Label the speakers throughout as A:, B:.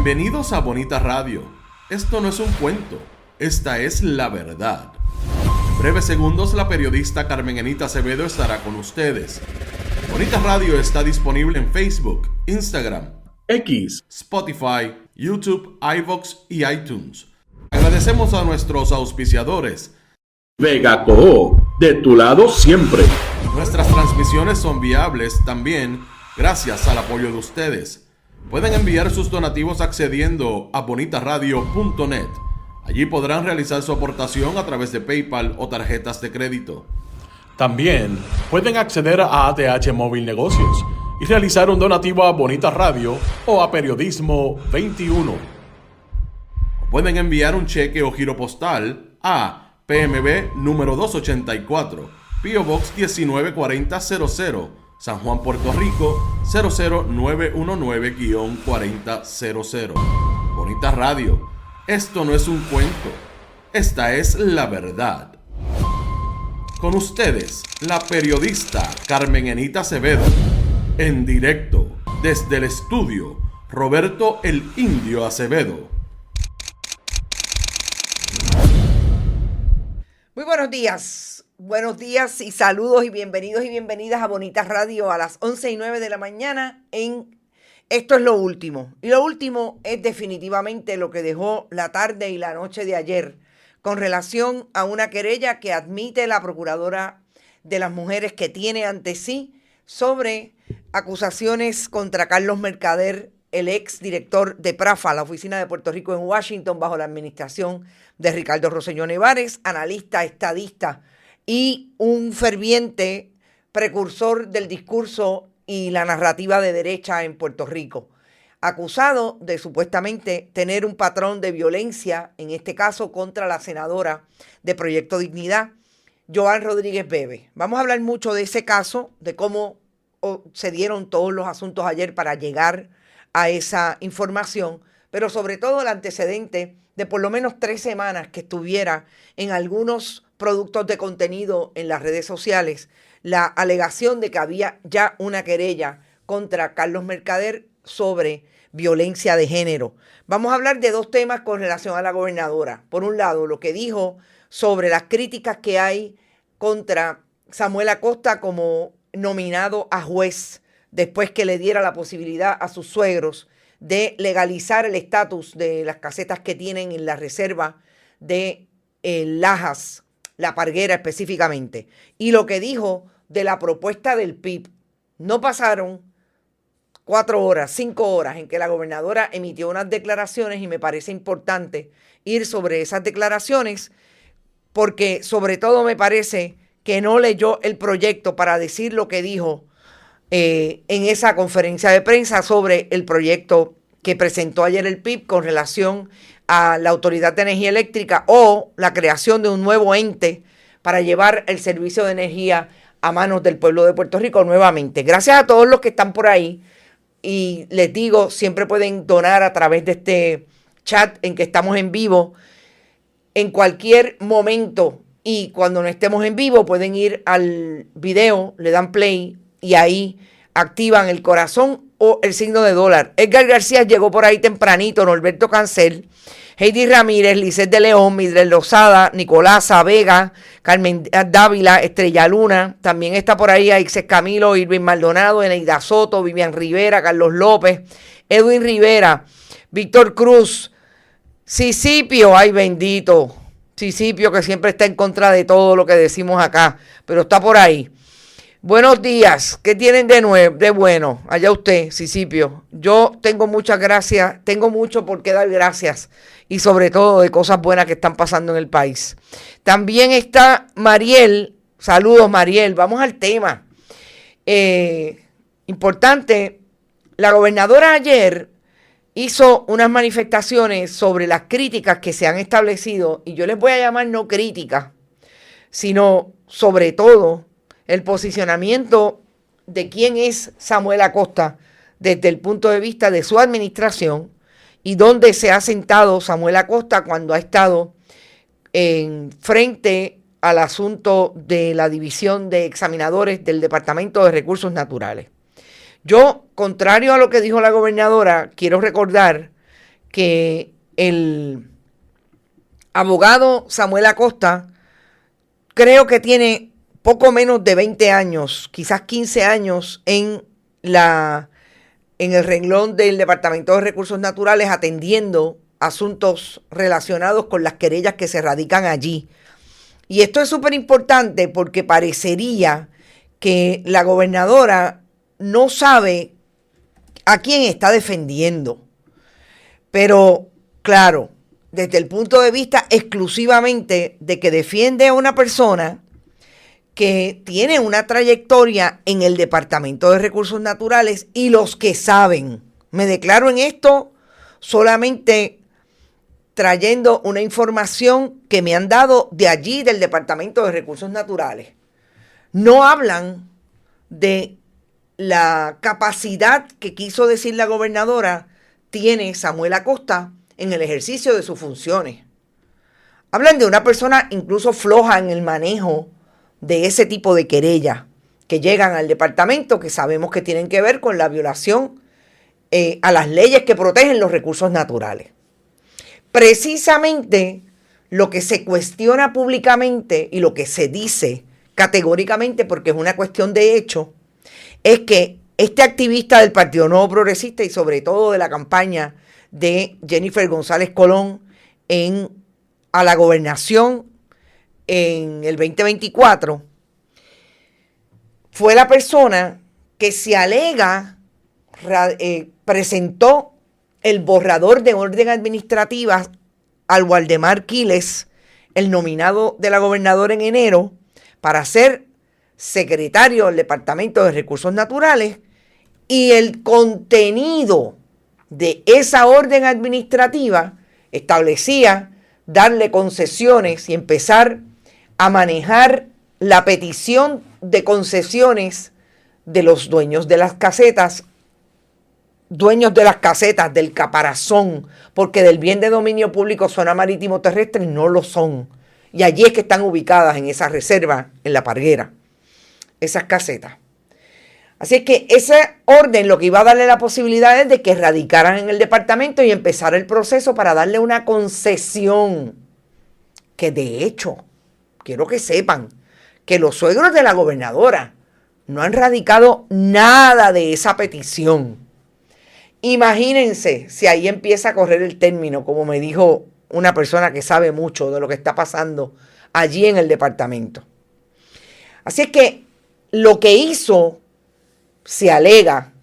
A: Bienvenidos a Bonita Radio. Esto no es un cuento, esta es la verdad. En breves segundos, la periodista Carmen Enita Acevedo estará con ustedes. Bonita Radio está disponible en Facebook, Instagram, X, Spotify, YouTube, iVoox y iTunes. Agradecemos a nuestros auspiciadores.
B: Vega Coop, de tu lado siempre.
A: Nuestras transmisiones son viables también gracias al apoyo de ustedes. Pueden enviar sus donativos accediendo a bonitaradio.net. Allí podrán realizar su aportación a través de PayPal o tarjetas de crédito.
C: También pueden acceder a ATH Móvil Negocios y realizar un donativo a Bonita Radio o a Periodismo 21.
A: Pueden enviar un cheque o giro postal a PMB número 284, P.O. Box 194000, San Juan, Puerto Rico 00919-4000. Bonita Radio, esto no es un cuento, esta es la verdad. Con ustedes, la periodista Carmen Enita Acevedo, en directo desde el estudio Roberto el Indio Acevedo.
D: Muy buenos días y saludos y bienvenidos y bienvenidas a Bonita Radio a las 11:09 de la mañana en Esto es lo último. Y lo último es definitivamente lo que dejó la tarde y la noche de ayer con relación a una querella que admite la Procuradora de las Mujeres que tiene ante sí sobre acusaciones contra Carlos Mercader, el ex director de PRAFA, la oficina de Puerto Rico en Washington, bajo la administración de Ricardo Rosselló Nevares, analista, estadista y un ferviente precursor del discurso y la narrativa de derecha en Puerto Rico, acusado de supuestamente tener un patrón de violencia, en este caso contra la senadora de Proyecto Dignidad, Joan Rodríguez Bebe. Vamos a hablar mucho de ese caso, de cómo se dieron todos los asuntos ayer para llegar a esa información, pero sobre todo el antecedente de por lo menos 3 semanas que estuviera en algunos productos de contenido en las redes sociales la alegación de que había ya una querella contra Carlos Mercader sobre violencia de género. Vamos a hablar de 2 temas con relación a la gobernadora. Por un lado, lo que dijo sobre las críticas que hay contra Samuel Acosta como nominado a juez después que le diera la posibilidad a sus suegros de legalizar el estatus de las casetas que tienen en la reserva de Lajas, La Parguera específicamente. Y lo que dijo de la propuesta del PIB. No pasaron 4 horas, 5 horas en que la gobernadora emitió unas declaraciones y me parece importante ir sobre esas declaraciones porque sobre todo me parece que no leyó el proyecto para decir lo que dijo en esa conferencia de prensa sobre el proyecto que presentó ayer el PIB con relación a la Autoridad de Energía Eléctrica o la creación de un nuevo ente para llevar el servicio de energía a manos del pueblo de Puerto Rico nuevamente. Gracias a todos los que están por ahí y les digo, siempre pueden donar a través de este chat en que estamos en vivo en cualquier momento y cuando no estemos en vivo pueden ir al video, le dan play y ahí activan el corazón o el signo de dólar. Edgar García llegó por ahí tempranito, Norberto Cancel, Heidi Ramírez, Lisset de León, Mildred Lozada, Nicolasa Vega, Carmen Dávila, Estrella Luna, también está por ahí Aixes Camilo, Irving Maldonado, Eneida Soto, Vivian Rivera, Carlos López, Edwin Rivera, Víctor Cruz, Sisipio, ay bendito, Sisipio que siempre está en contra de todo lo que decimos acá, pero está por ahí. Buenos días, ¿qué tienen de nuevo, de bueno? Allá usted, Sisipio. Yo tengo muchas gracias, tengo mucho por qué dar gracias y sobre todo de cosas buenas que están pasando en el país. También está Mariel, saludos Mariel, vamos al tema. Importante, la gobernadora ayer hizo unas manifestaciones sobre las críticas que se han establecido y yo les voy a llamar no críticas, sino sobre todo el posicionamiento de quién es Samuel Acosta desde el punto de vista de su administración y dónde se ha sentado Samuel Acosta cuando ha estado en frente al asunto de la división de examinadores del Departamento de Recursos Naturales. Yo, contrario a lo que dijo la gobernadora, quiero recordar que el abogado Samuel Acosta creo que tiene poco menos de 20 años, quizás 15 años en el renglón del Departamento de Recursos Naturales atendiendo asuntos relacionados con las querellas que se radican allí. Y esto es súper importante porque parecería que la gobernadora no sabe a quién está defendiendo. Pero, claro, desde el punto de vista exclusivamente de que defiende a una persona que tiene una trayectoria en el Departamento de Recursos Naturales y los que saben. Me declaro en esto solamente trayendo una información que me han dado de allí, del Departamento de Recursos Naturales. No hablan de la capacidad que quiso decir la gobernadora tiene Samuel Acosta en el ejercicio de sus funciones. Hablan de una persona incluso floja en el manejo de ese tipo de querellas que llegan al departamento, que sabemos que tienen que ver con la violación a las leyes que protegen los recursos naturales. Precisamente lo que se cuestiona públicamente y lo que se dice categóricamente, porque es una cuestión de hecho, es que este activista del Partido Nuevo Progresista y sobre todo de la campaña de Jennifer González Colón a la gobernación en el 2024, fue la persona que se alega presentó el borrador de orden administrativa al Waldemar Quiles, el nominado de la gobernadora en enero, para ser secretario del Departamento de Recursos Naturales, y el contenido de esa orden administrativa establecía darle concesiones y empezar a manejar la petición de concesiones de los dueños de las casetas, del caparazón, porque del bien de dominio público zona marítimo terrestre no lo son. Y allí es que están ubicadas en esa reserva, en La Parguera, esas casetas. Así es que esa orden lo que iba a darle la posibilidad es de que radicaran en el departamento y empezar el proceso para darle una concesión. Que de hecho, quiero que sepan que los suegros de la gobernadora no han radicado nada de esa petición. Imagínense si ahí empieza a correr el término, como me dijo una persona que sabe mucho de lo que está pasando allí en el departamento. Así es que lo que hizo, se alega,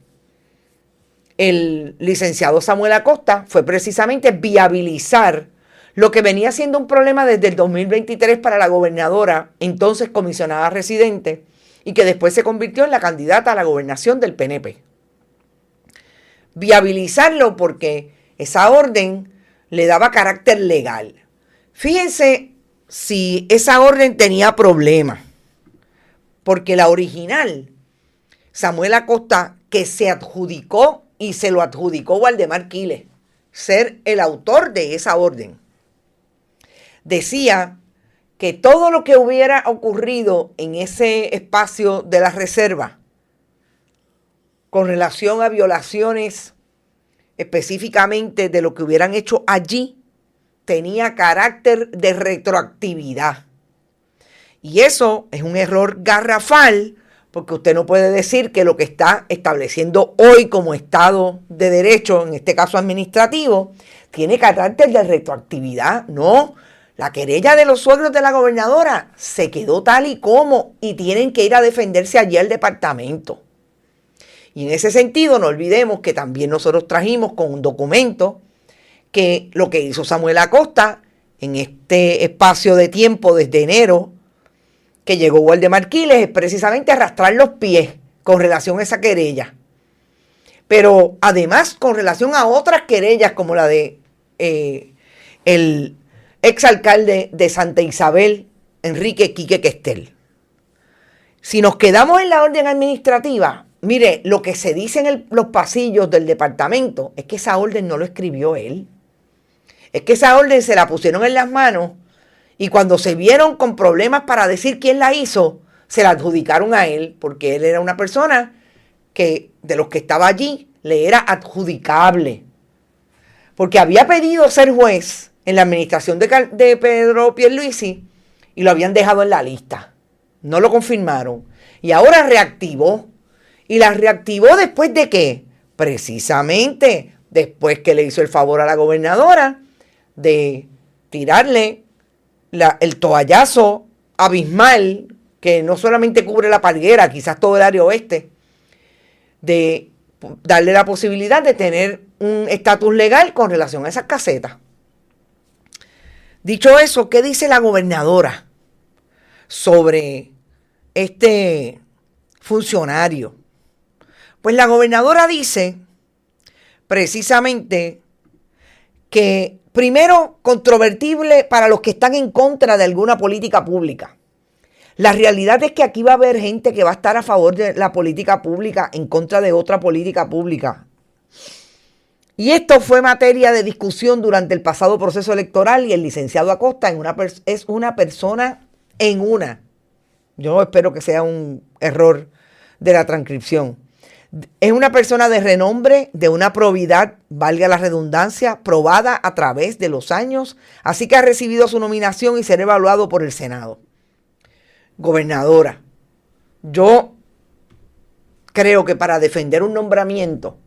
D: el licenciado Samuel Acosta fue precisamente viabilizar lo que venía siendo un problema desde el 2023 para la gobernadora, entonces comisionada residente, y que después se convirtió en la candidata a la gobernación del PNP. Viabilizarlo porque esa orden le daba carácter legal. Fíjense si esa orden tenía problemas, porque la original, Samuel Acosta, que se adjudicó y se lo adjudicó Waldemar Quiles, ser el autor de esa orden, decía que todo lo que hubiera ocurrido en ese espacio de la reserva con relación a violaciones específicamente de lo que hubieran hecho allí, tenía carácter de retroactividad. Y eso es un error garrafal, porque usted no puede decir que lo que está estableciendo hoy como Estado de Derecho, en este caso administrativo, tiene carácter de retroactividad. No, la querella de los suegros de la gobernadora se quedó tal y como, y tienen que ir a defenderse allí al departamento. Y en ese sentido, no olvidemos que también nosotros trajimos con un documento que lo que hizo Samuel Acosta en este espacio de tiempo desde enero, que llegó Waldemar Quiles, es precisamente arrastrar los pies con relación a esa querella. Pero además con relación a otras querellas como la de el exalcalde de Santa Isabel, Enrique Quique Questel. Si nos quedamos en la orden administrativa, mire, lo que se dice en los pasillos del departamento es que esa orden no lo escribió él. Es que esa orden se la pusieron en las manos y cuando se vieron con problemas para decir quién la hizo, se la adjudicaron a él, porque él era una persona que de los que estaba allí le era adjudicable. porque había pedido ser juez en la administración de Pedro Pierluisi y lo habían dejado en la lista. No lo confirmaron. Y ahora reactivó. ¿Y la reactivó después de qué? Precisamente después que le hizo el favor a la gobernadora de tirarle el toallazo abismal que no solamente cubre la Palguera, quizás todo el área oeste, de darle la posibilidad de tener un estatus legal con relación a esas casetas. Dicho eso, ¿qué dice la gobernadora sobre este funcionario? Pues la gobernadora dice precisamente que, primero, controvertible para los que están en contra de alguna política pública. La realidad es que aquí va a haber gente que va a estar a favor de la política pública, en contra de otra política pública. Y esto fue materia de discusión durante el pasado proceso electoral y el licenciado Acosta es una persona en una. Yo espero que sea un error de la transcripción. Es una persona de renombre, de una probidad, valga la redundancia, probada a través de los años, así que ha recibido su nominación y será evaluado por el Senado. Gobernadora, yo creo que para defender un nombramiento,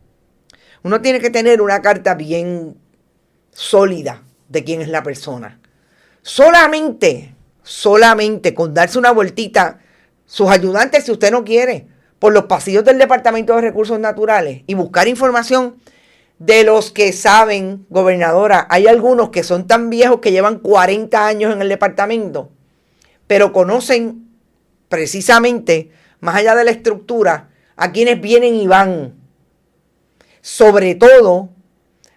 D: uno tiene que tener una carta bien sólida de quién es la persona. Solamente con darse una vueltita, sus ayudantes, si usted no quiere, por los pasillos del Departamento de Recursos Naturales y buscar información de los que saben, gobernadora. Hay algunos que son tan viejos que llevan 40 años en el departamento, pero conocen precisamente, más allá de la estructura, a quienes vienen y van. Sobre todo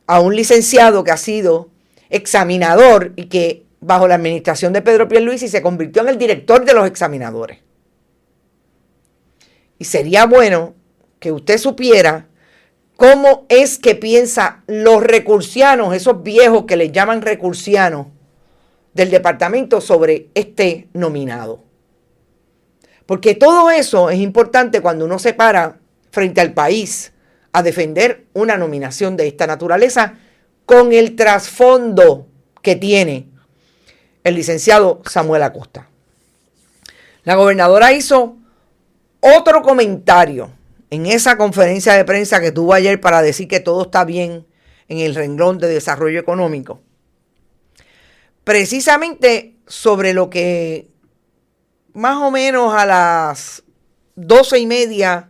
D: a un licenciado que ha sido examinador y que bajo la administración de Pedro Pierluisi se convirtió en el director de los examinadores. Y sería bueno que usted supiera cómo es que piensan los recursianos, esos viejos que les llaman recursianos del departamento sobre este nominado. Porque todo eso es importante cuando uno se para frente al país a defender una nominación de esta naturaleza con el trasfondo que tiene el licenciado Samuel Acosta. La gobernadora hizo otro comentario en esa conferencia de prensa que tuvo ayer para decir que todo está bien en el renglón de desarrollo económico. Precisamente sobre lo que más o menos a las 12:30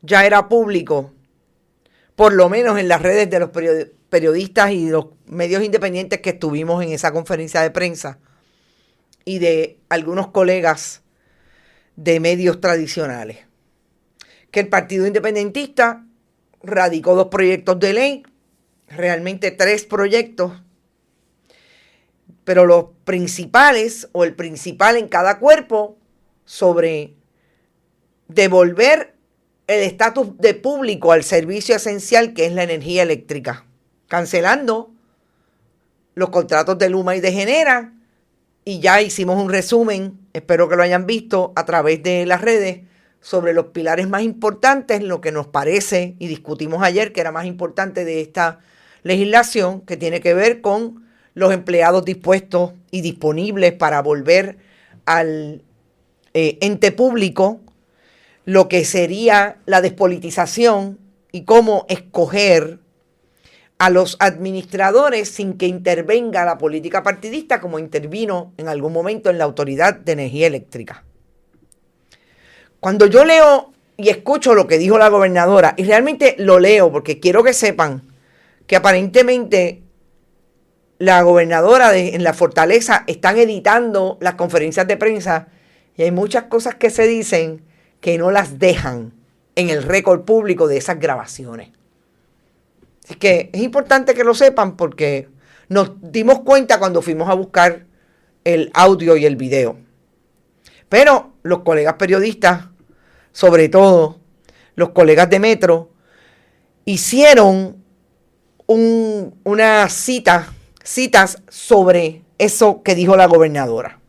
D: ya era público, por lo menos en las redes de los periodistas y los medios independientes que estuvimos en esa conferencia de prensa y de algunos colegas de medios tradicionales, que el Partido Independentista radicó 2 proyectos de ley, realmente 3 proyectos, pero los principales o el principal en cada cuerpo sobre devolver el estatus de público al servicio esencial que es la energía eléctrica, cancelando los contratos de Luma y de Genera, y ya hicimos un resumen, espero que lo hayan visto a través de las redes, sobre los pilares más importantes, lo que nos parece y discutimos ayer que era más importante de esta legislación, que tiene que ver con los empleados dispuestos y disponibles para volver al ente público, lo que sería la despolitización y cómo escoger a los administradores sin que intervenga la política partidista, como intervino en algún momento en la Autoridad de Energía Eléctrica. Cuando yo leo y escucho lo que dijo la gobernadora, y realmente lo leo porque quiero que sepan que aparentemente la gobernadora en la Fortaleza están editando las conferencias de prensa y hay muchas cosas que se dicen que no las dejan en el récord público de esas grabaciones. Así que es importante que lo sepan porque nos dimos cuenta cuando fuimos a buscar el audio y el video. Pero los colegas periodistas, sobre todo los colegas de Metro, hicieron unas citas sobre eso que dijo la gobernadora.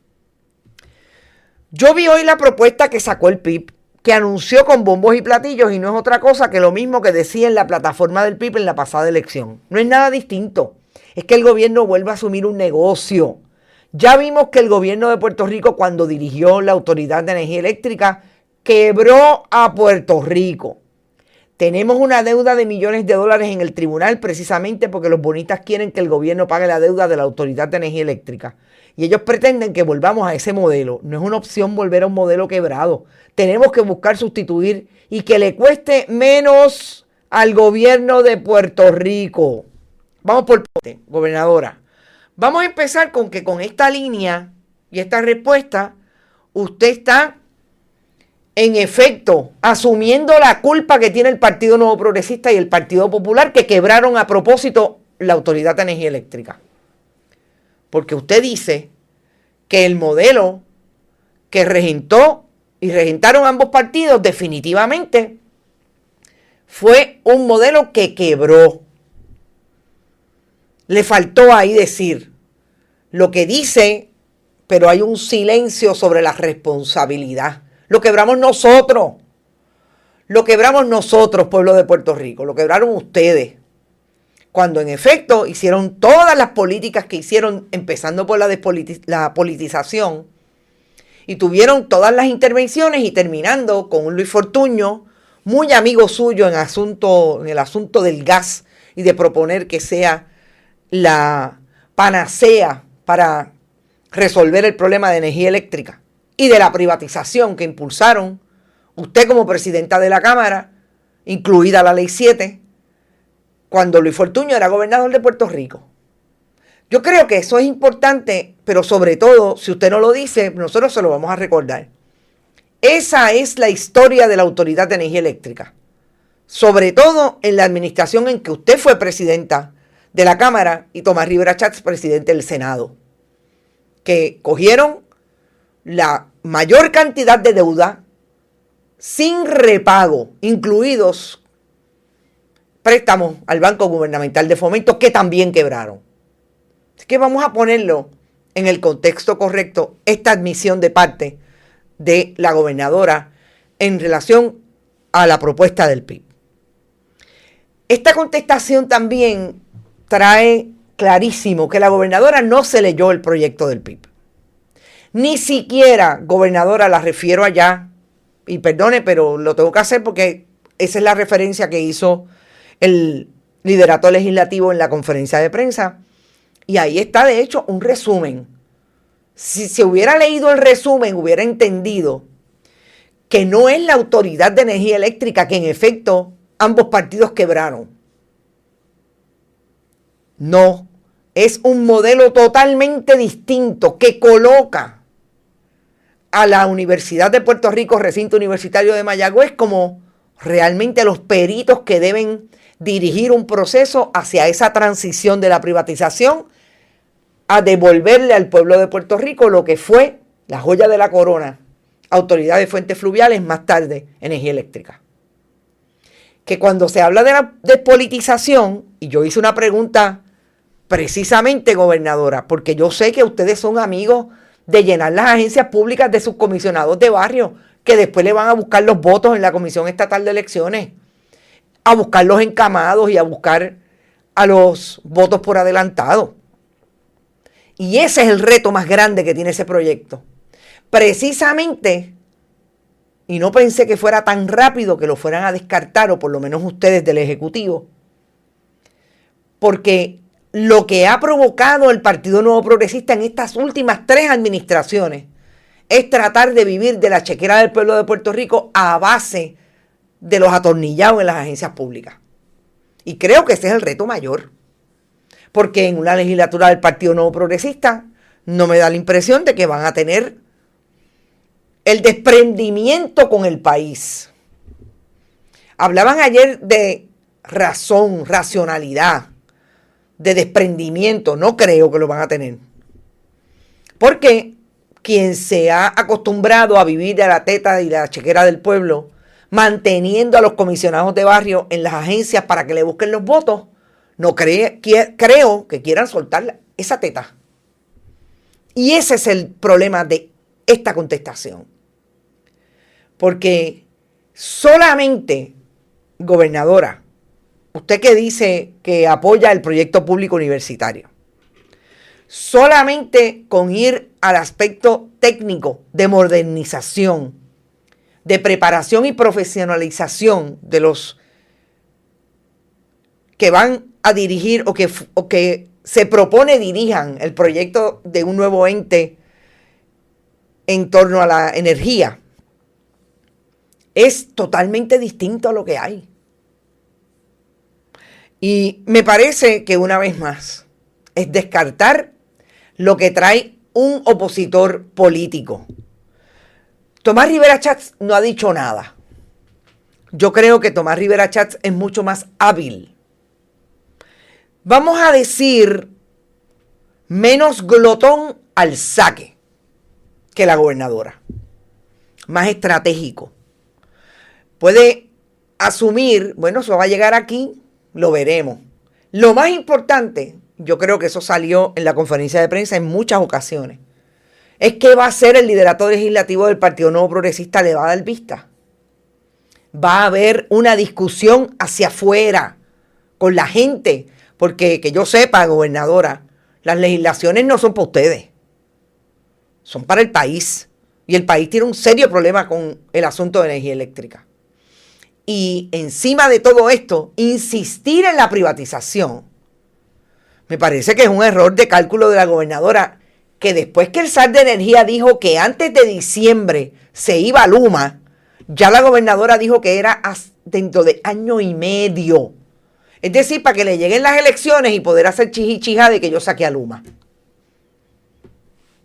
D: Yo vi hoy la propuesta que sacó el PIB, que anunció con bombos y platillos y no es otra cosa que lo mismo que decía en la plataforma del PIB en la pasada elección. No es nada distinto. Es que el gobierno vuelve a asumir un negocio. Ya vimos que el gobierno de Puerto Rico, cuando dirigió la Autoridad de Energía Eléctrica, quebró a Puerto Rico. Tenemos una deuda de millones de dólares en el tribunal precisamente porque los bonistas quieren que el gobierno pague la deuda de la Autoridad de Energía Eléctrica. Y ellos pretenden que volvamos a ese modelo. No es una opción volver a un modelo quebrado. Tenemos que buscar sustituir y que le cueste menos al gobierno de Puerto Rico. Vamos por parte, gobernadora. Vamos a empezar con que con esta línea y esta respuesta, usted está, en efecto, asumiendo la culpa que tiene el Partido Nuevo Progresista y el Partido Popular, que quebraron a propósito la Autoridad de Energía Eléctrica. Porque usted dice que el modelo que regentó y regentaron ambos partidos definitivamente fue un modelo que quebró. Le faltó ahí decir lo que dice, pero hay un silencio sobre la responsabilidad. Lo quebramos nosotros. Lo quebramos nosotros, pueblo de Puerto Rico. Lo quebraron ustedes. Cuando en efecto hicieron todas las políticas que hicieron, empezando por la politización, y tuvieron todas las intervenciones y terminando con un Luis Fortuño, muy amigo suyo en el asunto del gas y de proponer que sea la panacea para resolver el problema de energía eléctrica y de la privatización que impulsaron usted como presidenta de la Cámara, incluida la Ley 7, cuando Luis Fortuño era gobernador de Puerto Rico. Yo creo que eso es importante, pero sobre todo, si usted no lo dice, nosotros se lo vamos a recordar. Esa es la historia de la Autoridad de Energía Eléctrica. Sobre todo en la administración en que usted fue presidenta de la Cámara y Tomás Rivera Chatz presidente del Senado. Que cogieron la mayor cantidad de deuda sin repago, incluidos préstamos al Banco Gubernamental de Fomento, que también quebraron. Así que vamos a ponerlo en el contexto correcto, esta admisión de parte de la gobernadora en relación a la propuesta del PIB. Esta contestación también trae clarísimo que la gobernadora no se leyó el proyecto del PIB. Ni siquiera, gobernadora, la refiero allá, y perdone, pero lo tengo que hacer porque esa es la referencia que hizo el liderato legislativo en la conferencia de prensa. Y ahí está, de hecho, un resumen. Si se hubiera leído el resumen, hubiera entendido que no es la Autoridad de Energía Eléctrica que en efecto ambos partidos quebraron. No, es un modelo totalmente distinto que coloca a la Universidad de Puerto Rico, recinto universitario de Mayagüez, como realmente los peritos que deben dirigir un proceso hacia esa transición de la privatización a devolverle al pueblo de Puerto Rico lo que fue la joya de la corona, Autoridad de Fuentes Fluviales, más tarde Energía Eléctrica. Que cuando se habla de la despolitización, y yo hice una pregunta precisamente, gobernadora, porque yo sé que ustedes son amigos de llenar las agencias públicas de sus comisionados de barrio, que después le van a buscar los votos en la Comisión Estatal de Elecciones, a buscar los encamados y a buscar a los votos por adelantado. Y ese es el reto más grande que tiene ese proyecto. Precisamente, y no pensé que fuera tan rápido que lo fueran a descartar, o por lo menos ustedes del Ejecutivo, porque lo que ha provocado el Partido Nuevo Progresista en estas últimas 3 administraciones es tratar de vivir de la chequera del pueblo de Puerto Rico a base de los atornillados en las agencias públicas. Y creo que ese es el reto mayor. Porque en una legislatura del Partido Nuevo Progresista no me da la impresión de que van a tener el desprendimiento con el país. Hablaban ayer de razón, racionalidad, de desprendimiento. No creo que lo van a tener. Porque quien se ha acostumbrado a vivir de la teta y la chequera del pueblo, manteniendo a los comisionados de barrio en las agencias para que le busquen los votos, no creo que quieran soltar esa teta. Y ese es el problema de esta contestación. Porque Solamente, gobernadora, usted que dice que apoya el proyecto público universitario, solamente con ir al aspecto técnico de modernización, de preparación y profesionalización de los que van a dirigir o que se propone dirijan el proyecto de un nuevo ente en torno a la energía, es totalmente distinto a lo que hay. Y me parece que una vez más es descartar lo que trae un opositor político. Tomás Rivera Schatz no ha dicho nada. Yo creo que Tomás Rivera Schatz es mucho más hábil. Vamos a decir menos glotón al saque que la gobernadora. Más estratégico. Puede asumir, bueno, eso va a llegar aquí, lo veremos. Lo más importante, yo creo que eso salió en la conferencia de prensa en muchas ocasiones, es que va a ser el liderato legislativo del Partido Nuevo Progresista, le va a dar vista. Va a haber una discusión hacia afuera con la gente, porque que yo sepa, gobernadora, las legislaciones no son para ustedes, son para el país. Y el país tiene un serio problema con el asunto de energía eléctrica. Y encima de todo esto, insistir en la privatización, me parece que es un error de cálculo de la gobernadora, que después que el SAR de Energía dijo que antes de diciembre se iba a Luma, ya la gobernadora dijo que era dentro de año y medio. Es decir, para que le lleguen las elecciones y poder hacer chijichija de que yo saqué a Luma.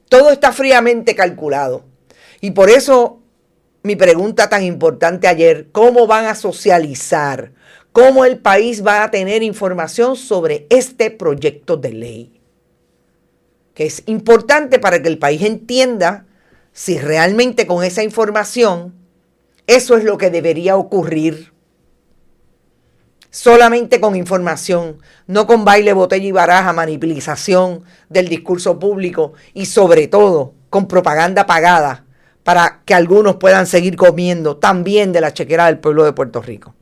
D: Todo está fríamente calculado. Y por eso mi pregunta tan importante ayer, ¿cómo van a socializar? ¿Cómo el país va a tener información sobre este proyecto de ley? Que es importante para que el país entienda si realmente con esa información eso es lo que debería ocurrir. Solamente con información, no con baile, botella y baraja, manipulación del discurso público y sobre todo con propaganda pagada para que algunos puedan seguir comiendo también de la chequera del pueblo de Puerto Rico.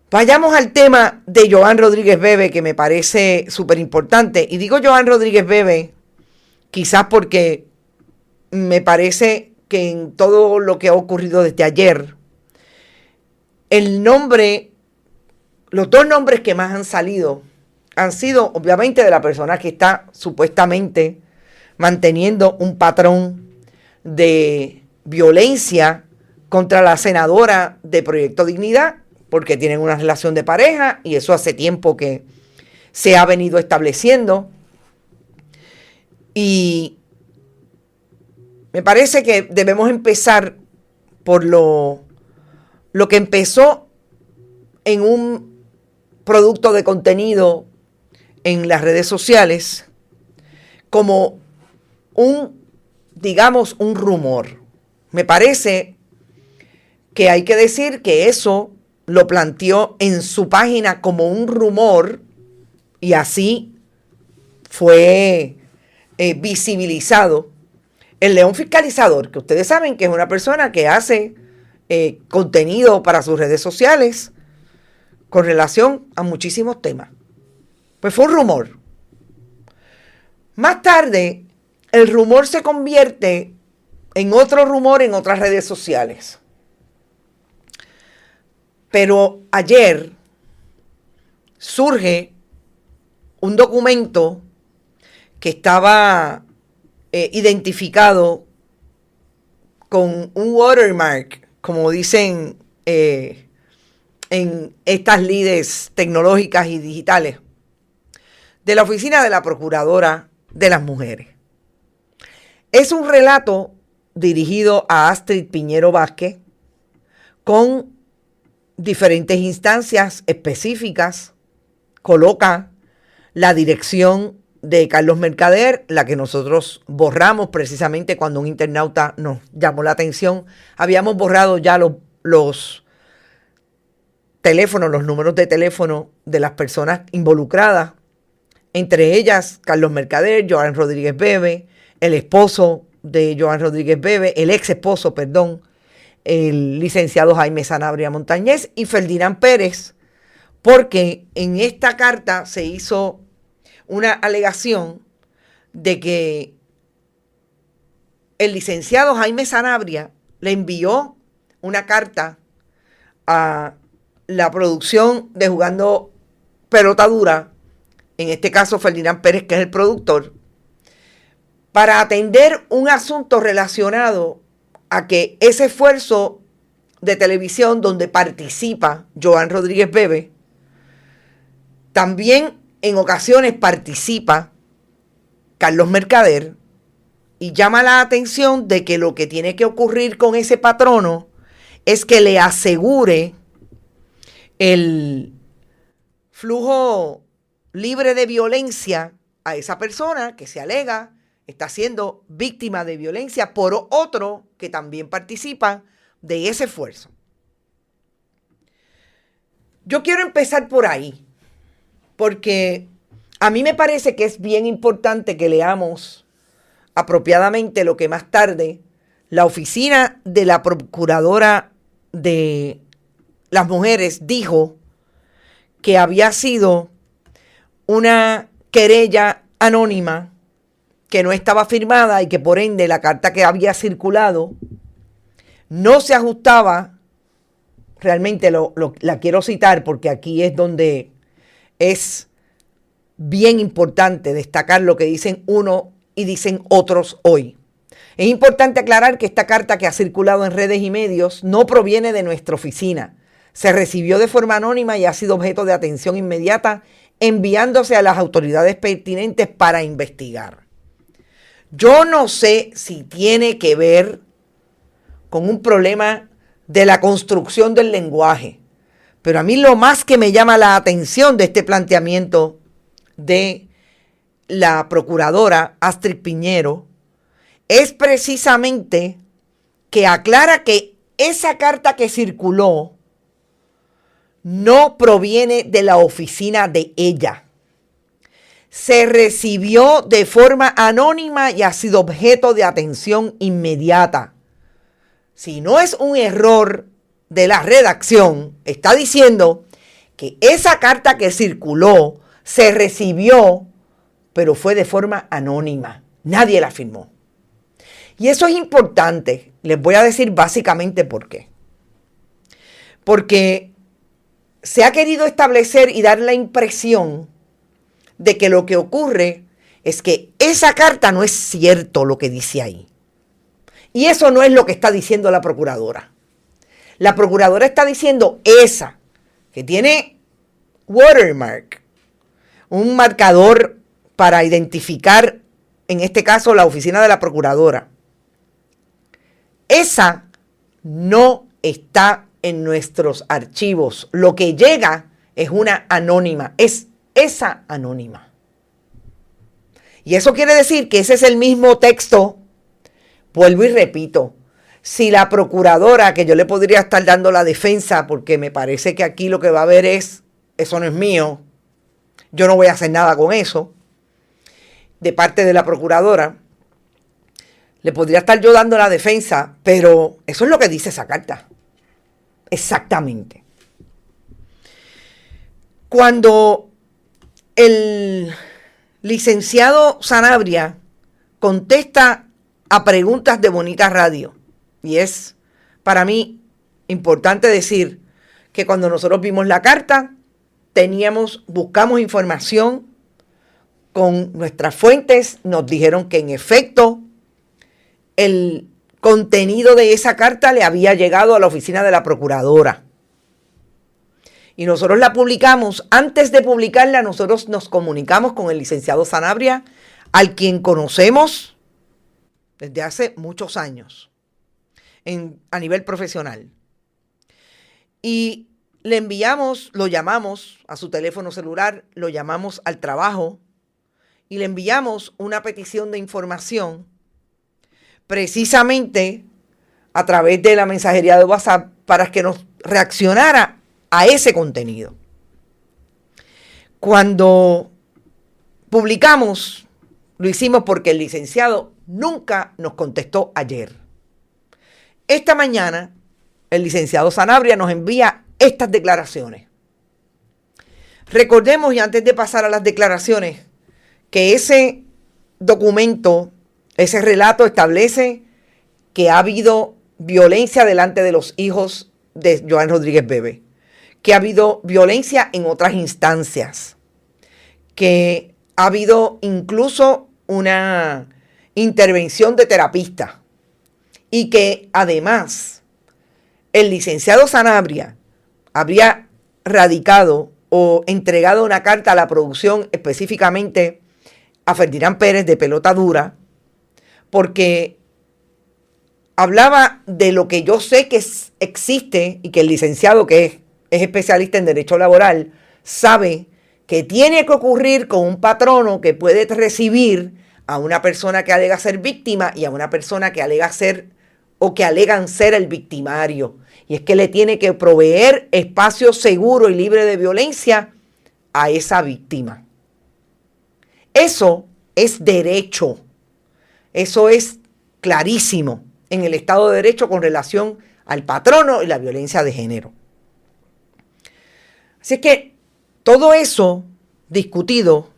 D: Vayamos al tema de Joan Rodríguez Bebe, que me parece súper importante. Y digo Joan Rodríguez Bebe quizás porque me parece que en todo lo que ha ocurrido desde ayer, los dos nombres que más han salido han sido obviamente de la persona que está supuestamente manteniendo un patrón de violencia contra la senadora de Proyecto Dignidad, porque tienen una relación de pareja y eso hace tiempo que se ha venido estableciendo. Y me parece que debemos empezar por lo que empezó en un producto de contenido en las redes sociales como un rumor. Me parece que hay que decir que eso lo planteó en su página como un rumor y así fue visibilizado el León Fiscalizador, que ustedes saben que es una persona que hace contenido para sus redes sociales con relación a muchísimos temas. Pues fue un rumor. Más tarde, el rumor se convierte en otro rumor en otras redes sociales. Pero ayer surge un documento que estaba identificado con un watermark, como dicen en estas lides tecnológicas y digitales, de la Oficina de la Procuradora de las Mujeres. Es un relato dirigido a Astrid Piñero Vázquez con diferentes instancias específicas. Coloca la dirección de Carlos Mercader, la que nosotros borramos precisamente cuando un internauta nos llamó la atención. Habíamos borrado ya los teléfonos, los números de teléfono de las personas involucradas, entre ellas Carlos Mercader, Joan Rodríguez Bebe, el esposo de Joan Rodríguez Bebe, el ex esposo, perdón, el licenciado Jaime Sanabria Montañez y Ferdinand Pérez, porque en esta carta se hizo una alegación de que el licenciado Jaime Sanabria le envió una carta a la producción de Jugando Pelota Dura, en este caso Ferdinand Pérez, que es el productor, para atender un asunto relacionado a que ese esfuerzo de televisión donde participa Joan Rodríguez Bebe, también en ocasiones participa Carlos Mercader, y llama la atención de que lo que tiene que ocurrir con ese patrono es que le asegure el flujo libre de violencia a esa persona que se alega está siendo víctima de violencia por otro que también participa de ese esfuerzo. Yo quiero empezar por ahí, porque a mí me parece que es bien importante que leamos apropiadamente lo que más tarde la oficina de la Procuradora de las Mujeres dijo que había sido una querella anónima que no estaba firmada y que por ende la carta que había circulado no se ajustaba. Realmente la quiero citar porque aquí es donde es bien importante destacar lo que dicen uno y dicen otros hoy. Es importante aclarar que esta carta que ha circulado en redes y medios no proviene de nuestra oficina. Se recibió de forma anónima y ha sido objeto de atención inmediata, enviándose a las autoridades pertinentes para investigar. Yo no sé si tiene que ver con un problema de la construcción del lenguaje, pero a mí lo más que me llama la atención de este planteamiento de la procuradora Astrid Piñero es precisamente que aclara que esa carta que circuló no proviene de la oficina de ella. Se recibió de forma anónima y ha sido objeto de atención inmediata. Si no es un error de la redacción, está diciendo que esa carta que circuló se recibió, pero fue de forma anónima. Nadie la firmó. Y eso es importante. Les voy a decir básicamente por qué. Porque se ha querido establecer y dar la impresión de que lo que ocurre es que esa carta no es cierto lo que dice ahí. Y eso no es lo que está diciendo la procuradora. La procuradora está diciendo esa, que tiene watermark, un marcador para identificar, en este caso, la oficina de la procuradora. Esa no está en nuestros archivos. Lo que llega es una anónima, es esa anónima. Y eso quiere decir que ese es el mismo texto. Vuelvo y repito, si la procuradora, que yo le podría estar dando la defensa, porque me parece que aquí lo que va a haber es, eso no es mío, yo no voy a hacer nada con eso, de parte de la procuradora, le podría estar yo dando la defensa, pero eso es lo que dice esa carta. Exactamente. Cuando el licenciado Sanabria contesta a preguntas de Bonita Radio, y es para mí importante decir que cuando nosotros vimos la carta, buscamos información con nuestras fuentes, nos dijeron que en efecto el contenido de esa carta le había llegado a la oficina de la procuradora. Y nosotros la publicamos. Antes de publicarla, nosotros nos comunicamos con el licenciado Sanabria, al quien conocemos desde hace muchos años a nivel profesional. Y le enviamos, lo llamamos a su teléfono celular, lo llamamos al trabajo y le enviamos una petición de información precisamente a través de la mensajería de WhatsApp para que nos reaccionara a ese contenido. Cuando publicamos, lo hicimos porque el licenciado nunca nos contestó ayer. Esta mañana el licenciado Sanabria nos envía estas declaraciones. Recordemos, y antes de pasar a las declaraciones, que ese documento, ese relato establece que ha habido violencia delante de los hijos de Joan Rodríguez Bebe, que ha habido violencia en otras instancias, que ha habido incluso una intervención de terapista y que además el licenciado Sanabria habría radicado o entregado una carta a la producción, específicamente a Ferdinand Pérez de Pelota Dura, porque hablaba de lo que yo sé que existe y que el licenciado, que es especialista en derecho laboral, sabe que tiene que ocurrir con un patrono que puede recibir a una persona que alega ser víctima y a una persona que alega ser o que alegan ser el victimario. Y es que le tiene que proveer espacio seguro y libre de violencia a esa víctima. Eso es derecho. Eso es clarísimo en el Estado de Derecho con relación al patrono y la violencia de género. Así es que todo eso discutido,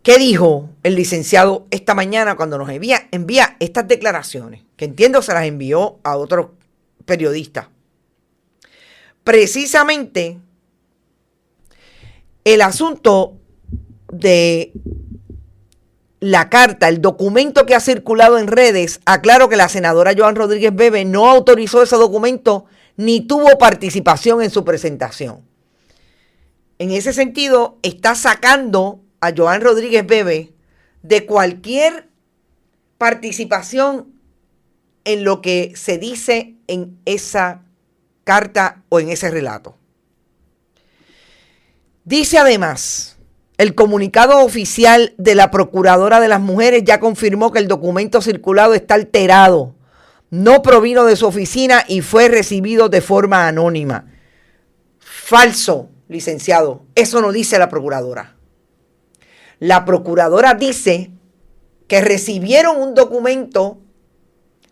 D: ¿qué dijo el licenciado esta mañana cuando nos envía estas declaraciones? Que entiendo se las envió a otros periodistas. Precisamente el asunto de la carta, el documento que ha circulado en redes, aclaro que la senadora Joan Rodríguez Bebe no autorizó ese documento ni tuvo participación en su presentación. En ese sentido, está sacando a Joan Rodríguez Bebe de cualquier participación en lo que se dice en esa carta o en ese relato. Dice además, el comunicado oficial de la Procuradora de las Mujeres ya confirmó que el documento circulado está alterado, no provino de su oficina y fue recibido de forma anónima. Falso, licenciado, eso no dice la Procuradora. La Procuradora dice que recibieron un documento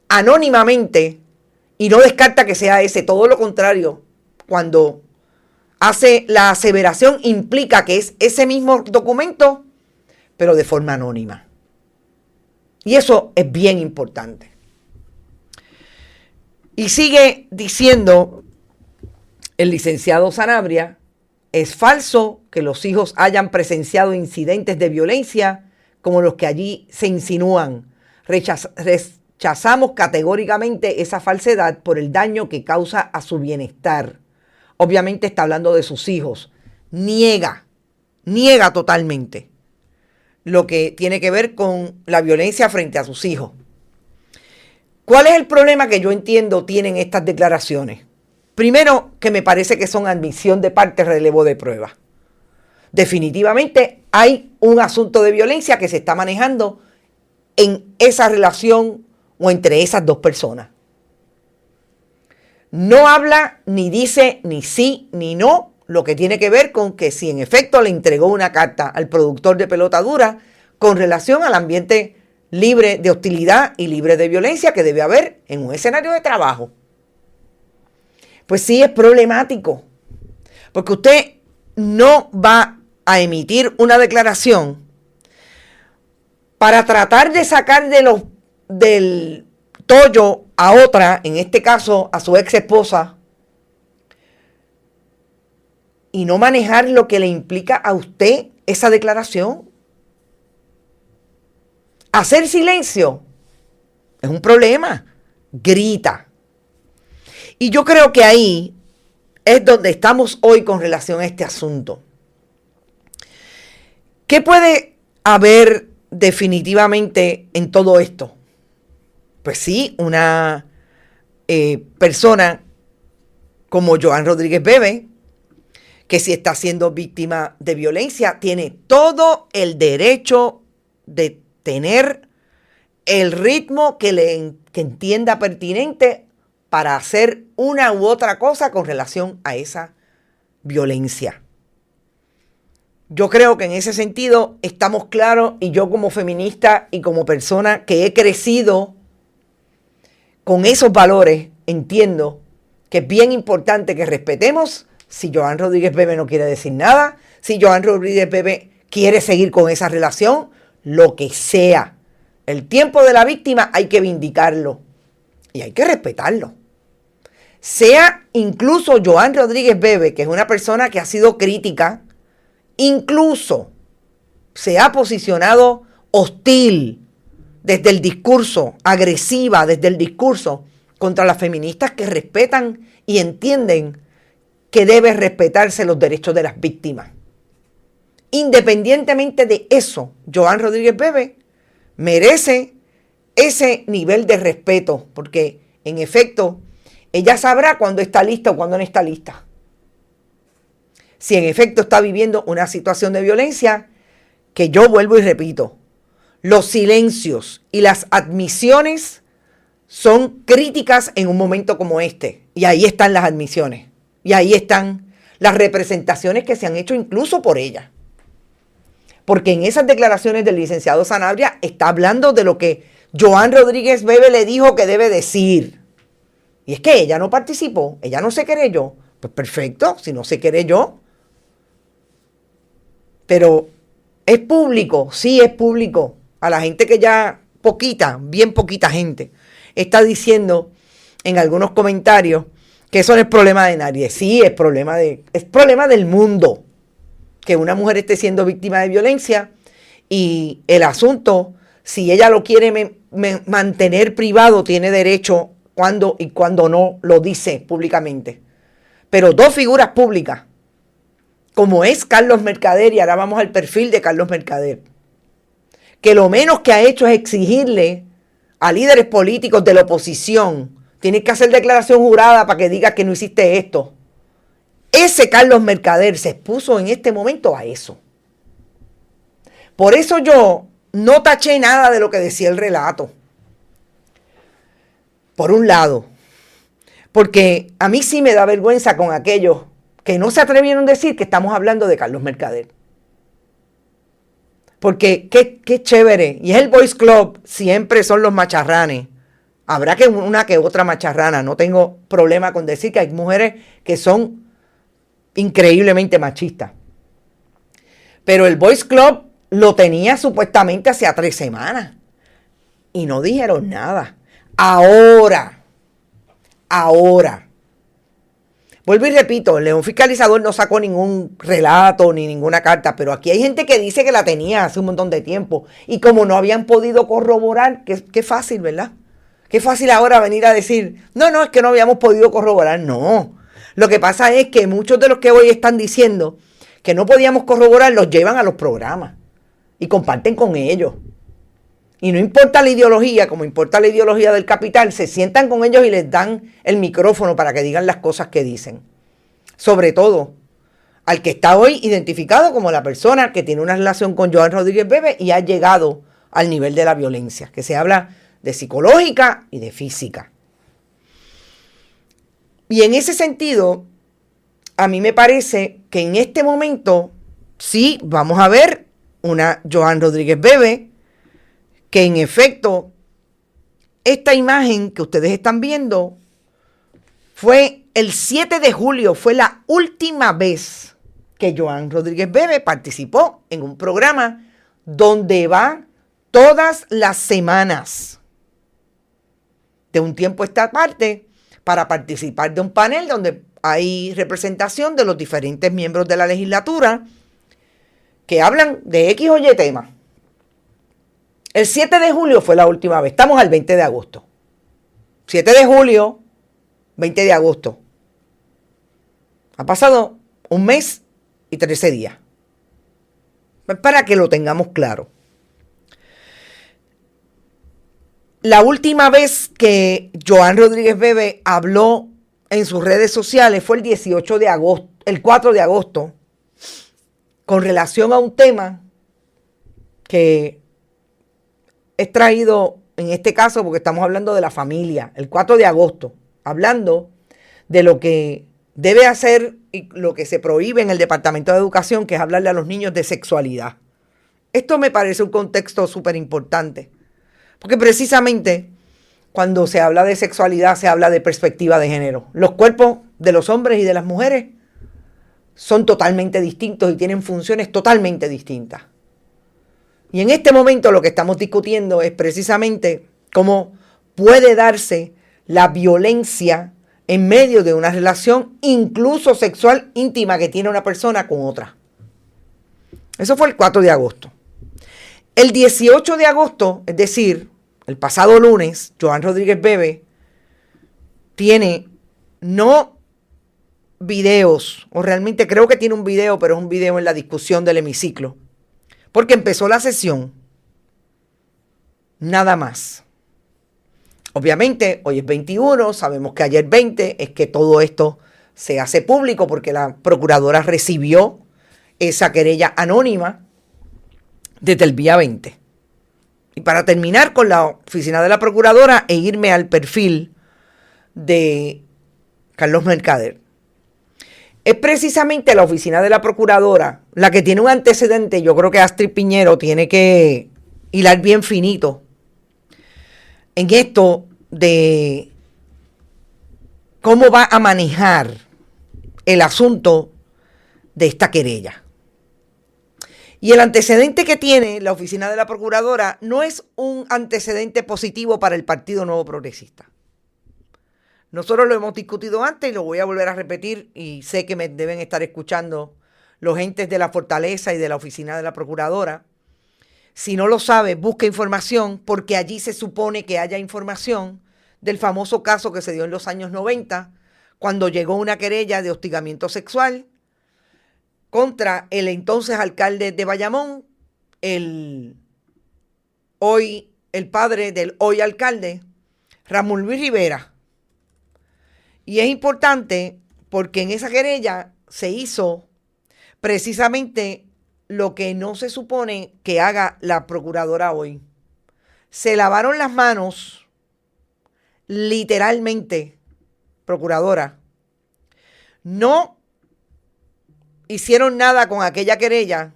D: anónimamente y no descarta que sea ese, todo lo contrario. Cuando hace la aseveración implica que es ese mismo documento, pero de forma anónima. Y eso es bien importante. Y sigue diciendo el licenciado Sanabria, es falso que los hijos hayan presenciado incidentes de violencia como los que allí se insinúan. Rechazamos categóricamente esa falsedad por el daño que causa a su bienestar. Obviamente está hablando de sus hijos. Niega totalmente lo que tiene que ver con la violencia frente a sus hijos. ¿Cuál es el problema que yo entiendo tienen estas declaraciones? Primero, que me parece que son admisión de parte, relevo de prueba. Definitivamente hay un asunto de violencia que se está manejando en esa relación o entre esas dos personas. No habla ni dice ni sí ni no, lo que tiene que ver con que si en efecto le entregó una carta al productor de Pelota Dura con relación al ambiente libre de hostilidad y libre de violencia que debe haber en un escenario de trabajo. Pues sí es problemático, porque usted no va a emitir una declaración para tratar de sacar del tollo a otra, en este caso a su ex esposa, y no manejar lo que le implica a usted esa declaración. Hacer silencio es un problema, grita. Y yo creo que ahí es donde estamos hoy con relación a este asunto. ¿Qué puede haber definitivamente en todo esto? Pues sí, una persona como Joan Rodríguez Bebe, que si está siendo víctima de violencia, tiene todo el derecho de tener el ritmo que entienda pertinente para hacer una u otra cosa con relación a esa violencia. Yo creo que en ese sentido estamos claros, y yo como feminista y como persona que he crecido con esos valores, entiendo que es bien importante que respetemos si Joan Rodríguez Bebe no quiere decir nada, si Joan Rodríguez Bebe quiere seguir con esa relación, lo que sea. El tiempo de la víctima hay que vindicarlo y hay que respetarlo. Sea incluso Joan Rodríguez Bebe, que es una persona que ha sido crítica, incluso se ha posicionado hostil desde el discurso, agresiva desde el discurso contra las feministas que respetan y entienden que deben respetarse los derechos de las víctimas. Independientemente de eso, Joan Rodríguez Bebe merece ese nivel de respeto, porque en efecto, ella sabrá cuándo está lista o cuándo no está lista. Si en efecto está viviendo una situación de violencia, que yo vuelvo y repito, los silencios y las admisiones son críticas en un momento como este. Y ahí están las admisiones. Y ahí están las representaciones que se han hecho incluso por ella. Porque en esas declaraciones del licenciado Sanabria está hablando de lo que Joan Rodríguez Bebe le dijo que debe decir. Y es que ella no participó, ella no se querelló. Pues perfecto, si no se querelló. Pero es público, sí es público. A la gente que ya poquita, bien poquita gente, está diciendo en algunos comentarios que eso no es problema de nadie. Sí, es problema del mundo que una mujer esté siendo víctima de violencia, y el asunto, si ella lo quiere mantener privado, tiene derecho cuando y cuando no lo dice públicamente. Pero dos figuras públicas, como es Carlos Mercader, y ahora vamos al perfil de Carlos Mercader, que lo menos que ha hecho es exigirle a líderes políticos de la oposición, tienes que hacer declaración jurada para que digas que no hiciste esto. Ese Carlos Mercader se expuso en este momento a eso. Por eso yo no taché nada de lo que decía el relato. Por un lado, porque a mí sí me da vergüenza con aquellos que no se atrevieron a decir que estamos hablando de Carlos Mercader. Porque qué chévere. Y es el Boys Club, siempre son los macharranes. Habrá que una que otra macharrana. No tengo problema con decir que hay mujeres que son increíblemente machistas. Pero el Boys Club lo tenía supuestamente hacía 3 semanas. Y no dijeron nada. Ahora. Vuelvo y repito, el León Fiscalizador no sacó ningún relato ni ninguna carta, pero aquí hay gente que dice que la tenía hace un montón de tiempo. Y como no habían podido corroborar, qué fácil, ¿verdad? Qué fácil ahora venir a decir, no, es que no habíamos podido corroborar. No, lo que pasa es que muchos de los que hoy están diciendo que no podíamos corroborar, los llevan a los programas y comparten con ellos. Y no importa la ideología, como importa la ideología del capital, se sientan con ellos y les dan el micrófono para que digan las cosas que dicen. Sobre todo al que está hoy identificado como la persona que tiene una relación con Joan Rodríguez Bebe y ha llegado al nivel de la violencia, que se habla de psicológica y de física. Y en ese sentido, a mí me parece que en este momento sí vamos a ver una Joan Rodríguez Bebe que en efecto esta imagen que ustedes están viendo fue el 7 de julio, fue la última vez que Joan Rodríguez Bebe participó en un programa donde va todas las semanas de un tiempo a esta parte para participar de un panel donde hay representación de los diferentes miembros de la legislatura que hablan de X o Y tema. El 7 de julio fue la última vez. Estamos al 20 de agosto. 7 de julio, 20 de agosto. Ha pasado 1 mes y 13 días. Para que lo tengamos claro. La última vez que Joan Rodríguez Bebe habló en sus redes sociales fue el 18 de agosto, el 4 de agosto, con relación a un tema que es traído en este caso porque estamos hablando de la familia, el 4 de agosto, hablando de lo que debe hacer y lo que se prohíbe en el Departamento de Educación, que es hablarle a los niños de sexualidad. Esto me parece un contexto súper importante, porque precisamente cuando se habla de sexualidad, se habla de perspectiva de género. Los cuerpos de los hombres y de las mujeres son totalmente distintos y tienen funciones totalmente distintas. Y en este momento lo que estamos discutiendo es precisamente cómo puede darse la violencia en medio de una relación, incluso sexual íntima, que tiene una persona con otra. Eso fue el 4 de agosto. El 18 de agosto, es decir, el pasado lunes, Joan Rodríguez Bebe tiene no videos, o realmente creo que tiene un video, pero es un video en la discusión del hemiciclo, porque empezó la sesión, nada más. Obviamente, hoy es 21, sabemos que ayer 20, es que todo esto se hace público porque la procuradora recibió esa querella anónima desde el día 20. Y para terminar con la oficina de la procuradora e irme al perfil de Carlos Mercader, es precisamente la oficina de la procuradora la que tiene un antecedente. Yo creo que Astrid Piñero tiene que hilar bien finito en esto de cómo va a manejar el asunto de esta querella. Y el antecedente que tiene la oficina de la procuradora no es un antecedente positivo para el Partido Nuevo Progresista. Nosotros lo hemos discutido antes y lo voy a volver a repetir, y sé que me deben estar escuchando los entes de la Fortaleza y de la oficina de la procuradora. Si no lo sabe, busque información, porque allí se supone que haya información del famoso caso que se dio en los años 90, cuando llegó una querella de hostigamiento sexual contra el entonces alcalde de Bayamón, el padre del hoy alcalde, Ramón Luis Rivera. Y es importante porque en esa querella se hizo precisamente lo que no se supone que haga la procuradora hoy. Se lavaron las manos, literalmente, procuradora. No hicieron nada con aquella querella,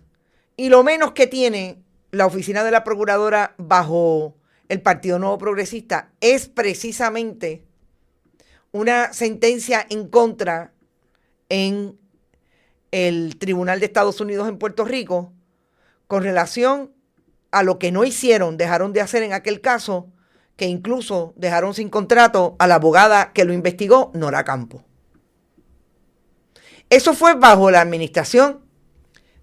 D: y lo menos que tiene la oficina de la procuradora bajo el Partido Nuevo Progresista es precisamente una sentencia en contra en el Tribunal de Estados Unidos en Puerto Rico con relación a lo que no hicieron, dejaron de hacer en aquel caso, que incluso dejaron sin contrato a la abogada que lo investigó, Nora Campo. Eso fue bajo la administración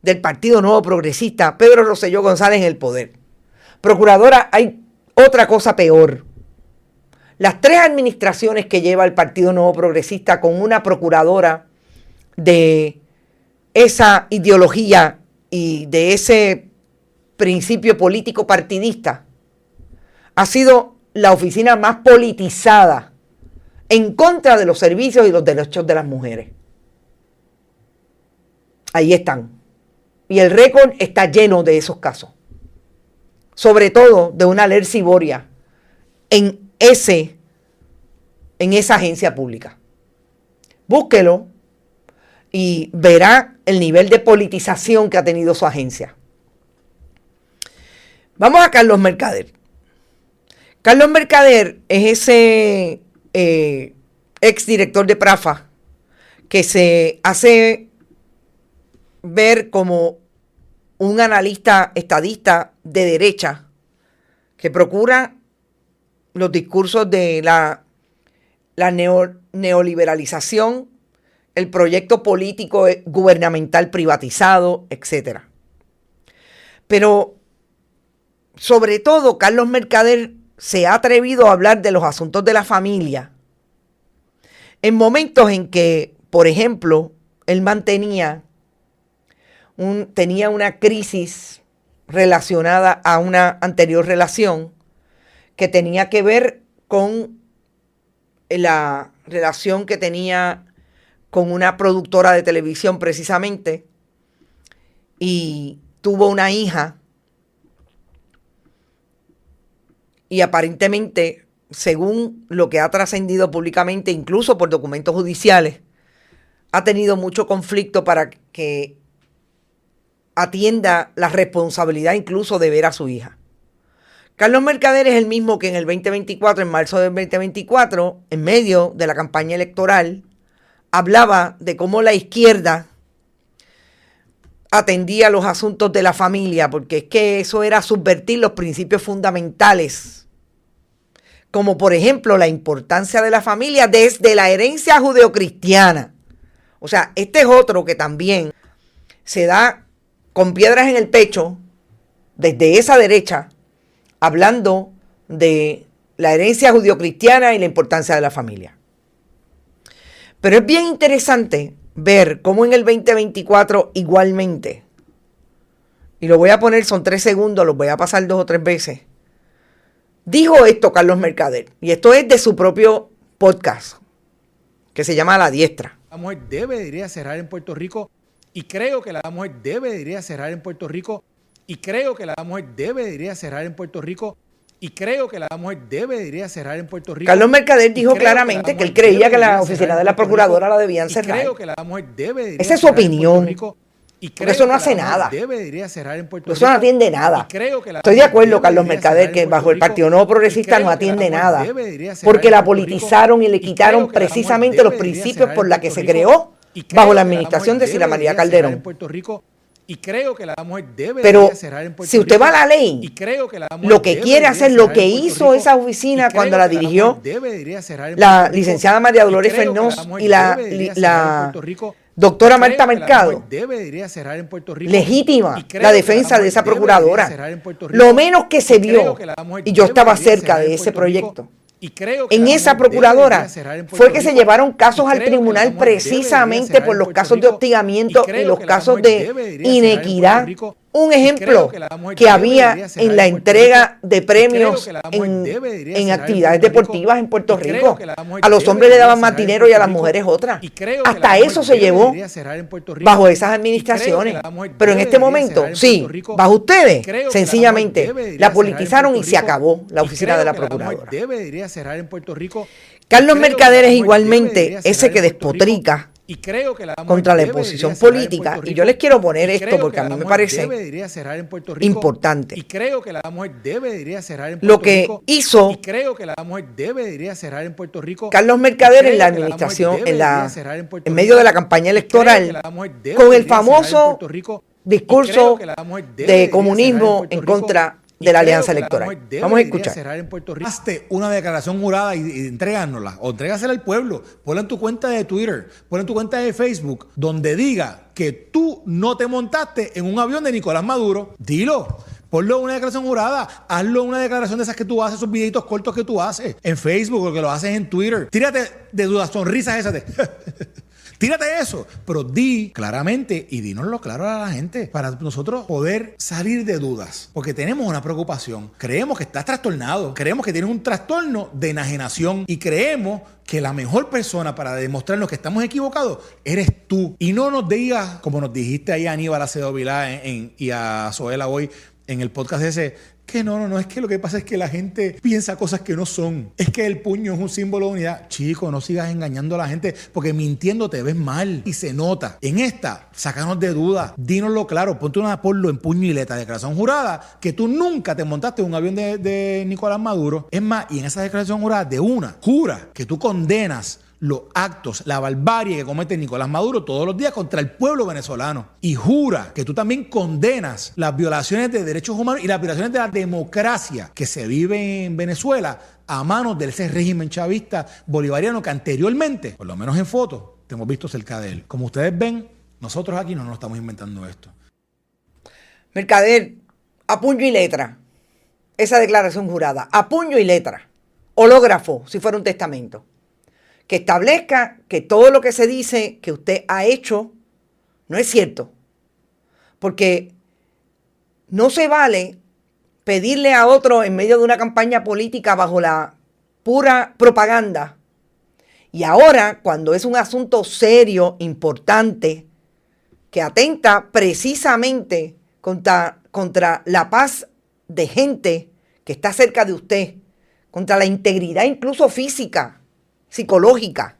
D: del Partido Nuevo Progresista, Pedro Rosselló González en el poder. Procuradora, hay otra cosa peor. Las 3 administraciones que lleva el Partido Nuevo Progresista con una procuradora de esa ideología y de ese principio político partidista ha sido la oficina más politizada en contra de los servicios y los derechos de las mujeres. Ahí están. Y el récord está lleno de esos casos. Sobre todo de una Lercy Boria en esa agencia pública. Búsquelo y verá el nivel de politización que ha tenido su agencia. Vamos a Carlos Mercader. Carlos Mercader es ese exdirector de PRAFA que se hace ver como un analista estadista de derecha que procura los discursos de la neoliberalización, el proyecto político gubernamental privatizado, etc. Pero sobre todo, Carlos Mercader se ha atrevido a hablar de los asuntos de la familia en momentos en que, por ejemplo, él tenía una crisis relacionada a una anterior relación que tenía que ver con la relación que tenía con una productora de televisión precisamente, y tuvo una hija, y aparentemente, según lo que ha trascendido públicamente, incluso por documentos judiciales, ha tenido mucho conflicto para que atienda la responsabilidad incluso de ver a su hija. Carlos Mercader es el mismo que en el 2024, en marzo del 2024, en medio de la campaña electoral, hablaba de cómo la izquierda atendía los asuntos de la familia, porque es que eso era subvertir los principios fundamentales, como por ejemplo la importancia de la familia desde la herencia judeocristiana. O sea, este es otro que también se da con piedras en el pecho desde esa derecha, hablando de la herencia judeocristiana y la importancia de la familia. Pero es bien interesante ver cómo en el 2024 igualmente, y lo voy a poner, son 3 segundos, los voy a pasar 2 o 3 veces, dijo esto Carlos Mercader, y esto es de su propio podcast, que se llama La Diestra.
E: La mujer debería cerrar en Puerto Rico, y creo que la mujer debería cerrar en Puerto Rico, y creo que la mujer debería cerrar en Puerto Rico, y creo que la mujer debería cerrar en Puerto Rico.
D: Carlos Mercader dijo claramente que él creía que la oficina de la procuradora la debían cerrar. Esa es su opinión. Por eso no hace nada. Por eso no atiende nada. Estoy de acuerdo, Carlos Mercader, que bajo el Partido Nuevo Progresista no atiende nada. Porque la politizaron y le quitaron precisamente los principios por los que se creó bajo la administración de Sila María Calderón.
E: Y creo que la mujer debe
D: Pero
E: cerrar en Puerto
D: si usted
E: Rico,
D: va a la ley,
E: y creo que la mujer
D: lo que quiere hacer, lo que hizo esa oficina cuando la dirigió la licenciada María Dolores Fernós y la doctora Marta Mercado, legítima la defensa de esa procuradora. Lo menos que se vio, y yo estaba cerca de ese proyecto, en esa procuradora fue que se llevaron casos al tribunal precisamente por los casos de hostigamiento y los casos de inequidad. Un ejemplo que había en la entrega de premios en actividades deportivas en Puerto Rico. A los hombres le daban más dinero y a las mujeres otras. Hasta eso se llevó bajo esas administraciones. Pero en este momento, sí, bajo ustedes, sencillamente la politizaron y se acabó la oficina de la procuradora. Carlos Mercader es igualmente ese que despotrica contra la imposición política, y yo les quiero poner esto porque a mí me parece importante. Lo que hizo Carlos Mercader en la administración, en medio de la campaña electoral, con el famoso discurso de comunismo en contra de la alianza electoral. Vamos a escuchar.
E: Hazte una declaración jurada y entregárnosla, o entrégasela al pueblo, ponla en tu cuenta de Twitter, ponla en tu cuenta de Facebook, donde diga que tú no te montaste en un avión de Nicolás Maduro. Dilo. Ponlo en una declaración jurada, hazlo en una declaración de esas que tú haces, esos videitos cortos que tú haces en Facebook o que lo haces en Twitter. Tírate de dudas, sonrisas esas de... Tírate eso, pero di claramente y dínoslo claro a la gente para nosotros poder salir de dudas, porque tenemos una preocupación. Creemos que estás trastornado, creemos que tienes un trastorno de enajenación y creemos que la mejor persona para demostrarnos que estamos equivocados eres tú. Y no nos digas, como nos dijiste ahí a Aníbal Acevedo Vilá y a Zoela hoy en el podcast ese, que no, es que lo que pasa es que la gente piensa cosas que no son. Es que el puño es un símbolo de unidad. Chico, no sigas engañando a la gente, porque mintiendo te ves mal y se nota. En esta, sácanos de dudas, dínoslo claro, ponlo en puño y letra, declaración jurada, que tú nunca te montaste en un avión de Nicolás Maduro. Es más, y en esa declaración jurada jura que tú condenas los actos, la barbarie que comete Nicolás Maduro todos los días contra el pueblo venezolano. Y jura que tú también condenas las violaciones de derechos humanos y las violaciones de la democracia que se vive en Venezuela a manos de ese régimen chavista bolivariano que anteriormente, por lo menos en fotos, te hemos visto cerca de él. Como ustedes ven, nosotros aquí no nos estamos inventando esto.
D: Mercader, a puño y letra, esa declaración jurada, a puño y letra, hológrafo, si fuera un testamento, que establezca que todo lo que se dice que usted ha hecho no es cierto. Porque no se vale pedirle a otro en medio de una campaña política bajo la pura propaganda. Y ahora, cuando es un asunto serio, importante, que atenta precisamente contra la paz de gente que está cerca de usted, contra la integridad incluso física, psicológica,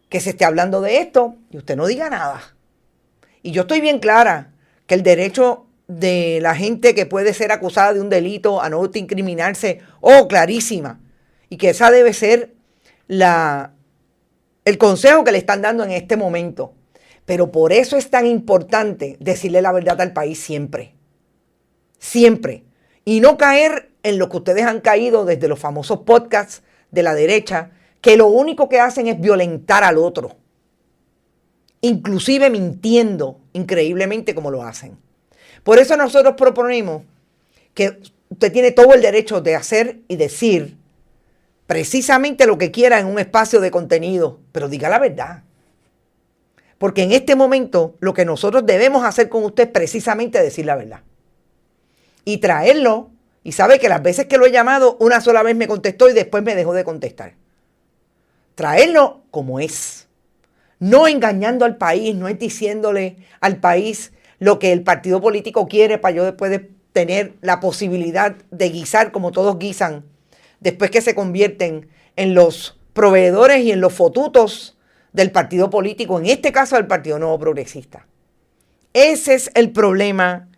D: que se esté hablando de esto y usted no diga nada. Y yo estoy bien clara que el derecho de la gente que puede ser acusada de un delito a no autoincriminarse, clarísima. Y que esa debe ser el consejo que le están dando en este momento. Pero por eso es tan importante decirle la verdad al país siempre. Siempre. Y no caer en lo que ustedes han caído desde los famosos podcasts de la derecha, que lo único que hacen es violentar al otro. Inclusive mintiendo increíblemente como lo hacen. Por eso nosotros proponemos que usted tiene todo el derecho de hacer y decir precisamente lo que quiera en un espacio de contenido, pero diga la verdad. Porque en este momento lo que nosotros debemos hacer con usted es precisamente decir la verdad. Y traerlo, y sabe que las veces que lo he llamado, una sola vez me contestó y después me dejó de contestar. Traerlo como es. No engañando al país, no es diciéndole al país lo que el partido político quiere para yo después de tener la posibilidad de guisar como todos guisan, después que se convierten en los proveedores y en los fotutos del partido político, en este caso del Partido Nuevo Progresista. Ese es el problema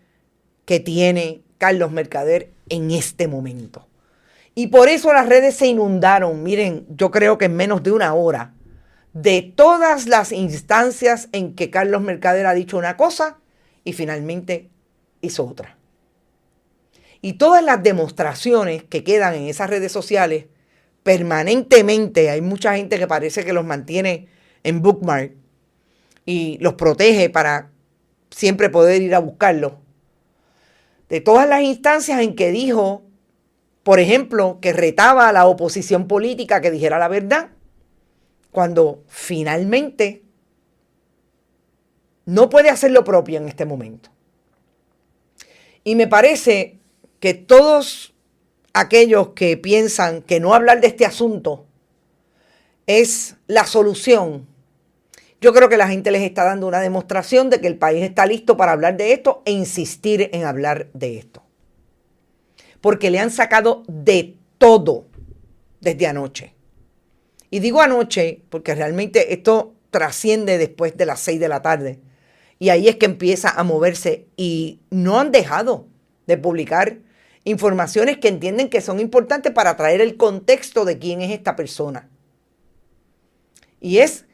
D: que tiene Carlos Mercader en este momento. Y por eso las redes se inundaron, miren, yo creo que en menos de una hora, de todas las instancias en que Carlos Mercader ha dicho una cosa y finalmente hizo otra. Y todas las demostraciones que quedan en esas redes sociales, permanentemente, hay mucha gente que parece que los mantiene en bookmark y los protege para siempre poder ir a buscarlos. De todas las instancias en que dijo, por ejemplo, que retaba a la oposición política que dijera la verdad, cuando finalmente no puede hacer lo propio en este momento. Y me parece que todos aquellos que piensan que no hablar de este asunto es la solución, yo creo que la gente les está dando una demostración de que el país está listo para hablar de esto e insistir en hablar de esto. Porque le han sacado de todo desde anoche. Y digo anoche porque realmente esto trasciende después de las 6 de la tarde. Y ahí es que empieza a moverse y no han dejado de publicar informaciones que entienden que son importantes para traer el contexto de quién es esta persona. Y es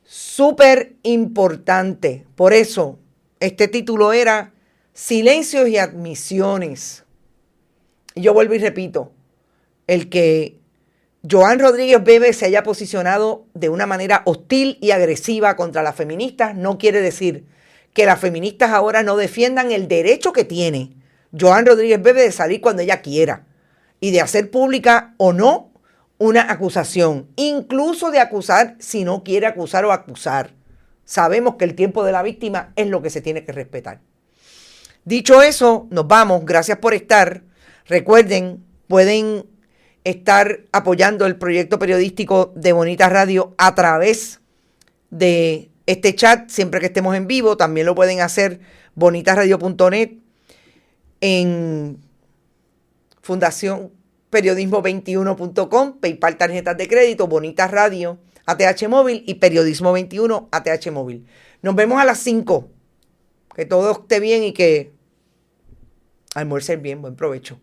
D: súper importante. Por eso este título era Silencios y Admisiones. Y yo vuelvo y repito, el que Joan Rodríguez Bebe se haya posicionado de una manera hostil y agresiva contra las feministas no quiere decir que las feministas ahora no defiendan el derecho que tiene Joan Rodríguez Bebe de salir cuando ella quiera y de hacer pública o no una acusación, incluso de acusar si no quiere acusar o acusar. Sabemos que el tiempo de la víctima es lo que se tiene que respetar. Dicho eso, nos vamos. Gracias por estar. Recuerden, pueden estar apoyando el proyecto periodístico de Bonita Radio a través de este chat siempre que estemos en vivo. También lo pueden hacer bonitasradio.net, en Fundación Periodismo21.com, PayPal, tarjetas de crédito, Bonita Radio, ATH Móvil y Periodismo 21, ATH Móvil. Nos vemos a las 5. Que todo esté bien y que almuercen bien. Buen provecho.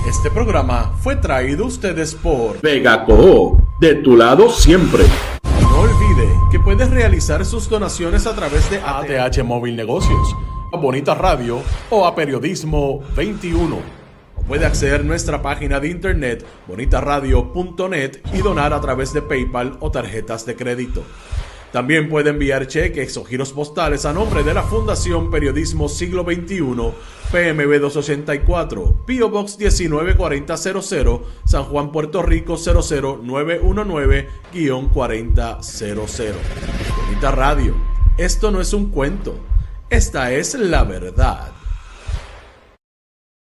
C: Este programa fue traído a ustedes por
B: Vega Coop, de tu lado siempre.
C: No olvide que puedes realizar sus donaciones a través de ATH Móvil Negocios, a Bonita Radio o a Periodismo 21. O puede acceder a nuestra página de internet bonitasradio.net y donar a través de PayPal o tarjetas de crédito. También puede enviar cheques o giros postales a nombre de la Fundación Periodismo Siglo XXI, PMB 284, P.O. Box 194000, San Juan, Puerto Rico 00919-4000. Bonita Radio, esto no es un cuento, esta es la verdad.